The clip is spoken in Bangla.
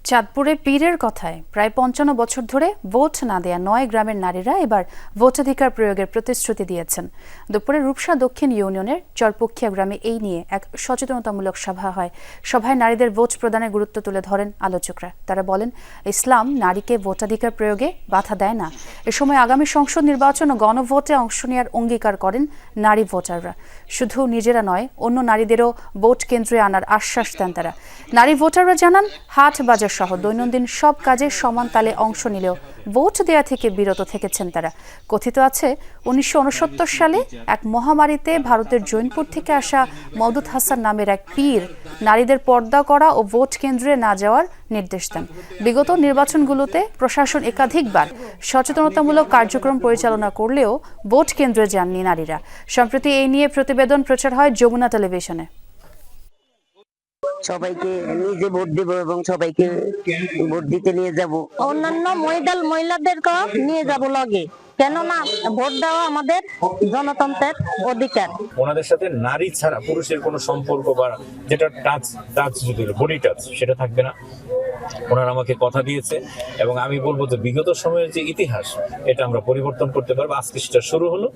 চাঁদপুরে পীরের কথায় প্রায় ৫৫ বছর ধরে ভোট না দেয়া ৯ গ্রামের নারীরা এবার ভোটাধিকার প্রয়োগের প্রতিশ্রুতি দিয়েছেন। দুপুরে রূপসা দক্ষিণ ইউনিয়নের চরপক্ষিয়া গ্রামে এই নিয়ে এক সচেতনতামূলক সভা হয়। সভায় নারীদের ভোট প্রদানের গুরুত্ব তুলে ধরেন আলোচকরা। তারা বলেন, ইসলাম নারীকে ভোটাধিকার প্রয়োগে বাধা দেয় না। এ সময় আগামী সংসদ নির্বাচন ও গণভোটে অংশ নেওয়ার অঙ্গীকার করেন নারী ভোটাররা। শুধু নিজেরা নয়, অন্য নারীদেরও ভোট কেন্দ্রে আনার আশ্বাস দেন তারা। নারী ভোটাররা জানান, হাট বাজার সহ দৈনন্দিন সব কাজে সমান তালে অংশ নিলেও ভোট দেয়া থেকে বিরত থেকেছেন তারা। কথিত আছে, ১৯৬৯ সালে এক মহামারীতে ভারতের জৈনপুর থেকে আসা মওদুদ হাসান নামের এক পীর নারীদের পর্দা করা ও ভোট কেন্দ্রে না যাওয়ার নির্দেশ দেন। বিগত নির্বাচনগুলোতে প্রশাসন একাধিকবার সচেতনতামূলক কার্যক্রম পরিচালনা করলেও ভোট কেন্দ্রে যাননি নারীরা। সম্প্রতি এই নিয়ে প্রতিবেদন প্রচার হয় যমুনা টেলিভিশনে। সবাইকে নিজে ভোট দেব এবং সবাইকে ভোট দিতে নিয়ে যাব। অন্যান্য মহিলাদেরকে নিয়ে যাব লগে, কেননা ভোট দেওয়া আমাদের গণতন্ত্রের অধিকার। ওনাদের সাথে নারী ছাড়া পুরুষের কোনো সম্পর্ক বা যেটা টাচ যদি বডি টাচ সেটা থাকবে না। ওনারা আমাকে কথা দিয়েছে এবং আমি বলবো যে বিগত সময়ের যে ইতিহাস এটা আমরা পরিবর্তন করতে পারবো। আজকে সেটা শুরু হলো।